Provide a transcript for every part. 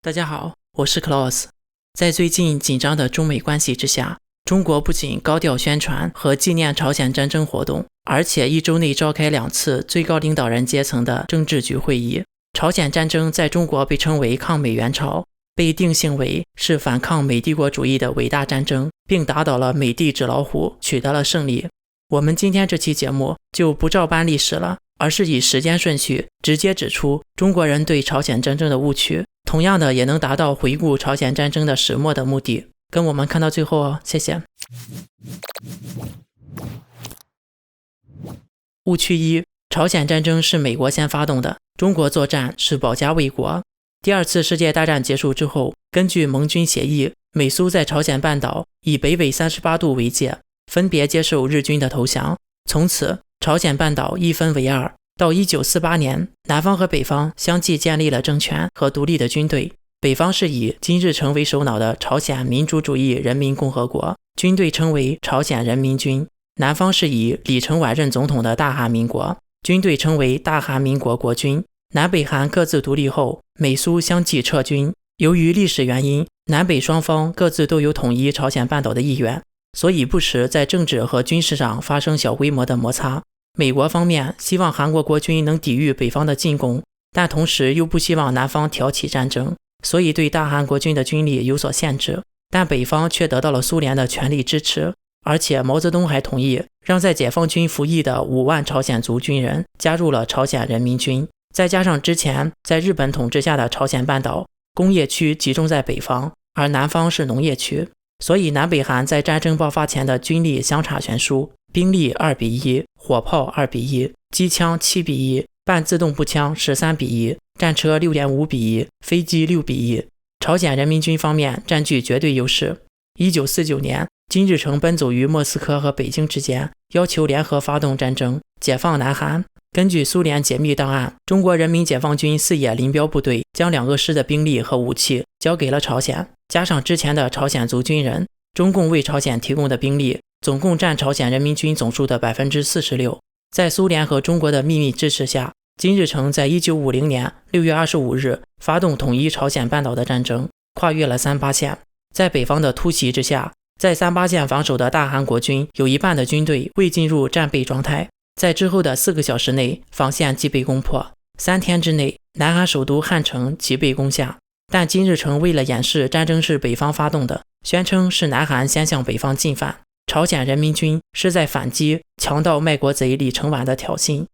大家好，我是 Klaus。 在最近紧张的中美关系之下，中国不仅高调宣传和纪念朝鲜战争活动，而且一周内召开2次最高领导人阶层的政治局会议。朝鲜战争在中国被称为抗美援朝，被定性为是反抗美帝国主义的伟大战争，并打倒了美帝纸老虎，取得了胜利。我们今天这期节目就不照搬历史了，而是以时间顺序直接指出中国人对朝鲜战争的误区，同样的也能达到回顾朝鲜战争的始末的目的。跟我们看到最后哦，谢谢。误区1：朝鲜战争是美国先发动的，中国作战是保家卫国。第二次世界大战结束之后，根据盟军协议，美苏在朝鲜半岛以北纬38度为界，分别接受日军的投降。从此朝鲜半岛一分为2。到1948年，南方和北方相继建立了政权和独立的军队。北方是以金日成为首脑的朝鲜民主主义人民共和国，军队称为朝鲜人民军；南方是以李承晚任总统的大韩民国，军队称为大韩民国国军。南北韩各自独立后，美苏相继撤军。由于历史原因，南北双方各自都有统一朝鲜半岛的意愿，所以不时在政治和军事上发生小规模的摩擦。美国方面希望韩国国军能抵御北方的进攻，但同时又不希望南方挑起战争，所以对大韩国军的军力有所限制。但北方却得到了苏联的全力支持，而且毛泽东还同意让在解放军服役的5万朝鲜族军人加入了朝鲜人民军。再加上之前在日本统治下的朝鲜半岛工业区集中在北方，而南方是农业区，所以南北韩在战争爆发前的军力相差悬殊，兵力2比1，火炮2比1，机枪7比1，半自动步枪13比1，战车6.5比1，飞机6比1。朝鲜人民军方面占据绝对优势。1949年，金日成奔走于莫斯科和北京之间，要求联合发动战争，解放南韩。根据苏联解密档案，中国人民解放军4野林彪部队将2个师的兵力和武器交给了朝鲜，加上之前的朝鲜族军人，中共为朝鲜提供的兵力总共占朝鲜人民军总数的 46%。 在苏联和中国的秘密支持下，金日成在1950年6月25日发动统一朝鲜半岛的战争，跨越了三八线。在北方的突袭之下，在三八线防守的大韩国军有一半的军队未进入战备状态，在之后的4个小时内防线即被攻破。3天之内，南韩首都汉城即被攻下。但金日成为了掩饰战争是北方发动的，宣称是南韩先向北方进犯，朝鲜人民军是在反击强盗卖国贼李承晚的挑衅。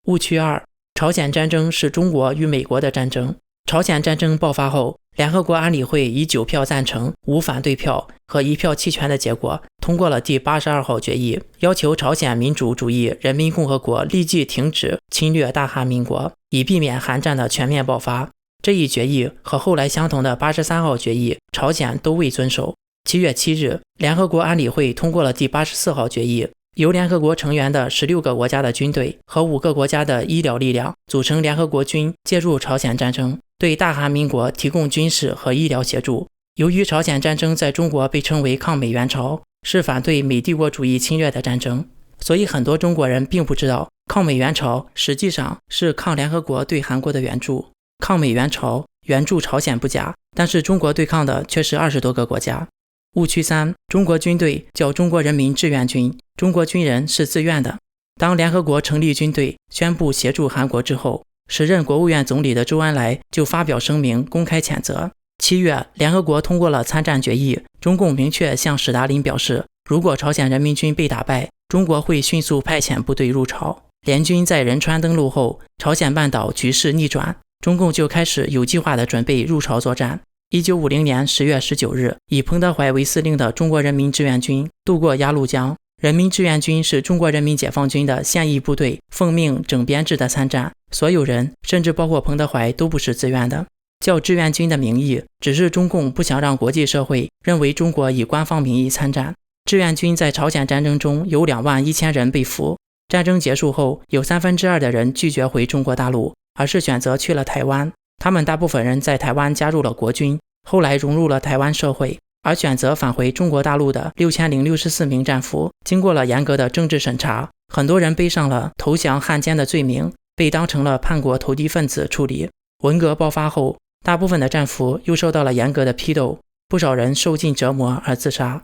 误区2：朝鲜战争是中国与美国的战争。朝鲜战争爆发后，联合国安理会以9票赞成、无反对票和1票弃权的结果，通过了第82号决议，要求朝鲜民主主义人民共和国立即停止侵略大韩民国，以避免韩战的全面爆发。这一决议和后来相同的83号决议，朝鲜都未遵守。7月7日，联合国安理会通过了第84号决议，由联合国成员的16个国家的军队和5个国家的医疗力量组成联合国军，介入朝鲜战争，对大韩民国提供军事和医疗协助。由于朝鲜战争在中国被称为抗美援朝，是反对美帝国主义侵略的战争，所以很多中国人并不知道抗美援朝实际上是抗联合国对韩国的援助。抗美援朝援助朝鲜不假，但是中国对抗的却是20多个国家。误区3：中国军队叫中国人民志愿军，中国军人是自愿的。当联合国成立军队宣布协助韩国之后，时任国务院总理的周恩来就发表声明公开谴责。7月，联合国通过了参战决议，中共明确向史达林表示，如果朝鲜人民军被打败，中国会迅速派遣部队入朝。联军在仁川登陆后，朝鲜半岛局势逆转，中共就开始有计划地准备入朝作战。1950年10月19日，以彭德怀为司令的中国人民志愿军渡过鸭绿江。人民志愿军是中国人民解放军的现役部队，奉命整编制的参战，所有人，甚至包括彭德怀，都不是自愿的。叫志愿军的名义，只是中共不想让国际社会认为中国以官方名义参战。志愿军在朝鲜战争中有21000人被俘。战争结束后，有2/3的人拒绝回中国大陆，而是选择去了台湾。他们大部分人在台湾加入了国军，后来融入了台湾社会。而选择返回中国大陆的6064名战俘，经过了严格的政治审查，很多人背上了投降汉奸的罪名，被当成了叛国投敌分子处理。文革爆发后，大部分的战俘又受到了严格的批斗，不少人受尽折磨而自杀。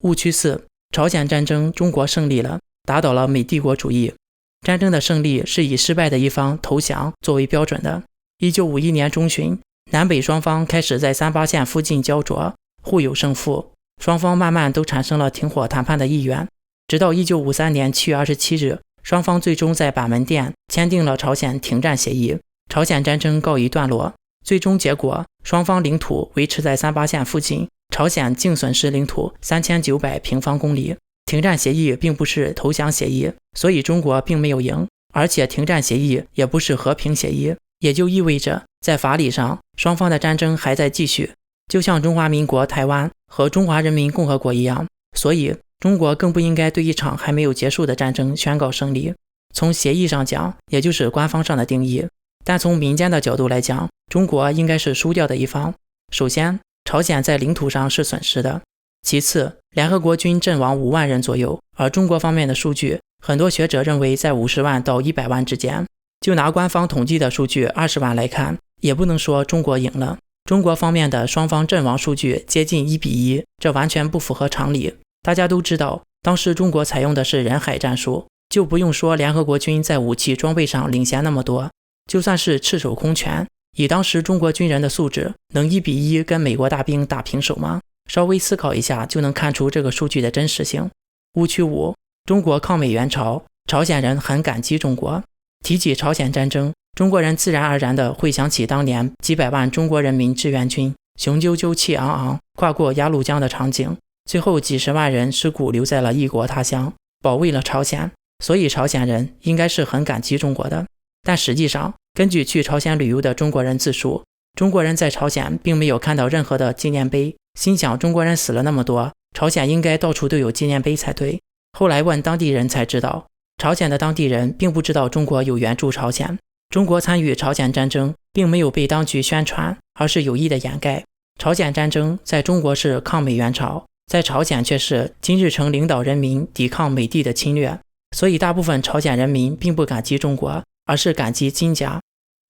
误区4：朝鲜战争中国胜利了，打倒了美帝国主义。战争的胜利是以失败的一方投降作为标准的。1951年中旬，南北双方开始在三八线附近焦灼，互有胜负，双方慢慢都产生了停火谈判的意愿。直到1953年7月27日，双方最终在板门店签订了朝鲜停战协议，朝鲜战争告一段落。最终结果，双方领土维持在三八线附近，朝鲜净损失领土3900平方公里。停战协议并不是投降协议，所以中国并没有赢，而且停战协议也不是和平协议，也就意味着在法理上双方的战争还在继续，就像中华民国台湾和中华人民共和国一样。所以中国更不应该对一场还没有结束的战争宣告胜利。从协议上讲，也就是官方上的定义，但从民间的角度来讲，中国应该是输掉的一方。首先，朝鲜在领土上是损失的。其次，联合国军阵亡5万人左右，而中国方面的数据，很多学者认为在50万到100万之间。就拿官方统计的数据20万来看，也不能说中国赢了。中国方面的双方阵亡数据接近1:1，这完全不符合常理。大家都知道，当时中国采用的是人海战术，就不用说联合国军在武器装备上领先那么多，就算是赤手空拳，以当时中国军人的素质，能1:1跟美国大兵打平手吗？稍微思考一下就能看出这个数据的真实性。误区5：中国抗美援朝，朝鲜人很感激中国。提起朝鲜战争，中国人自然而然地会想起当年几百万中国人民志愿军雄赳赳气昂昂跨过鸭绿江的场景，最后几十万人尸骨留在了异国他乡，保卫了朝鲜，所以朝鲜人应该是很感激中国的。但实际上，根据去朝鲜旅游的中国人自述，中国人在朝鲜并没有看到任何的纪念碑，心想中国人死了那么多，朝鲜应该到处都有纪念碑才对。后来问当地人才知道，朝鲜的当地人并不知道中国有援助朝鲜，中国参与朝鲜战争并没有被当局宣传，而是有意的掩盖。朝鲜战争在中国是抗美援朝，在朝鲜却是金日成领导人民抵抗美帝的侵略，所以大部分朝鲜人民并不感激中国，而是感激金家。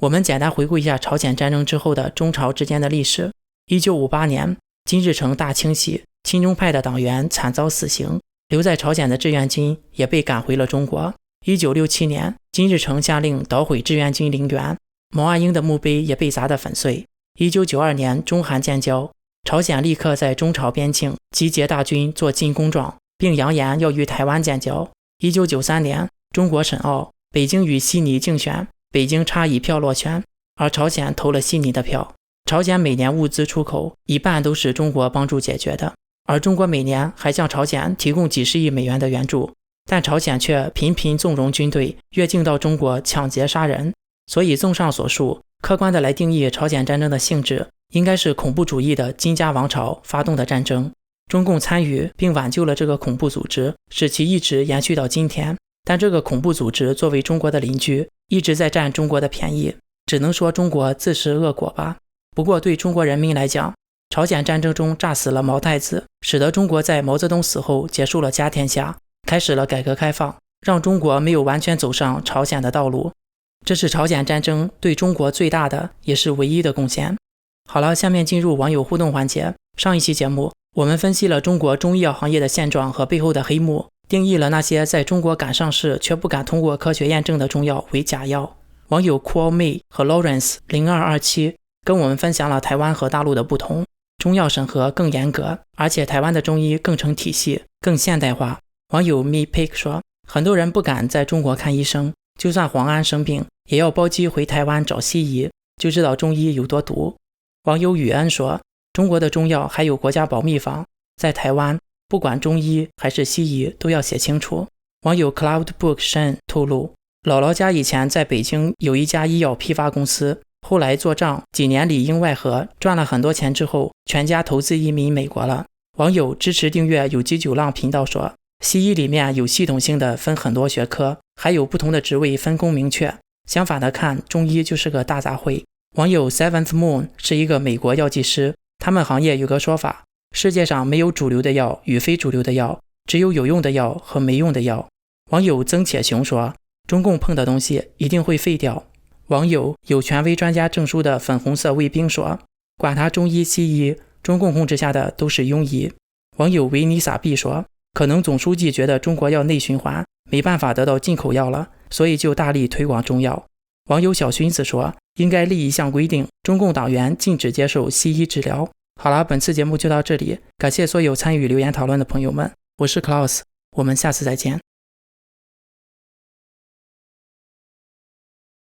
我们简单回顾一下朝鲜战争之后的中朝之间的历史。1958年，金日成大清洗，亲中派的党员惨遭死刑，留在朝鲜的志愿军也被赶回了中国。1967年，金日成下令捣毁志愿军陵园，毛岸英的墓碑也被砸得粉碎。1992年，中韩建交，朝鲜立刻在中朝边境集结大军做进攻状，并扬言要与台湾建交。1993年，中国申奥，北京与悉尼竞选，北京差1票落选，而朝鲜投了悉尼的票。朝鲜每年物资出口一半都是中国帮助解决的，而中国每年还向朝鲜提供几十亿美元的援助，但朝鲜却频频纵容军队越境到中国抢劫杀人。所以综上所述，客观的来定义朝鲜战争的性质，应该是恐怖主义的金家王朝发动的战争。中共参与并挽救了这个恐怖组织，使其一直延续到今天，但这个恐怖组织作为中国的邻居，一直在占中国的便宜，只能说中国自食恶果吧。不过对中国人民来讲，朝鲜战争中炸死了毛太子，使得中国在毛泽东死后结束了家天下，开始了改革开放，让中国没有完全走上朝鲜的道路。这是朝鲜战争对中国最大的也是唯一的贡献。好了，下面进入网友互动环节。上一期节目我们分析了中国中医药行业的现状和背后的黑幕，定义了那些在中国敢上市却不敢通过科学验证的中药为假药。网友 Cool May 和 Lawrence 0227跟我们分享了台湾和大陆的不同，中药审核更严格，而且台湾的中医更成体系，更现代化。网友 Me Pick 说，很多人不敢在中国看医生，就算黄安生病也要包机回台湾找西医，就知道中医有多毒。网友雨恩说，中国的中药还有国家保密法，在台湾不管中医还是西医都要写清楚。网友 Cloudbook Shen 透露，姥姥家以前在北京有一家医药批发公司，后来做账几年里应外合，赚了很多钱之后，全家投资移民美国了。网友支持订阅有机九浪频道说，西医里面有系统性的分很多学科，还有不同的职位分工明确，相反的看，中医就是个大杂烩。网友 Seventh Moon 是一个美国药剂师，他们行业有个说法，世界上没有主流的药与非主流的药，只有有用的药和没用的药。网友曾且雄说，中共碰的东西一定会废掉。网友有权威专家证书的粉红色卫兵说，管他中医西医，中共控制下的都是庸医。网友维尼撒币说，可能总书记觉得中国要内循环，没办法得到进口药了，所以就大力推广中药。网友小勋子说，应该立一项规定，中共党员禁止接受西医治疗。好了，本次节目就到这里，感谢所有参与留言讨论的朋友们，我是 Klaus， 我们下次再见。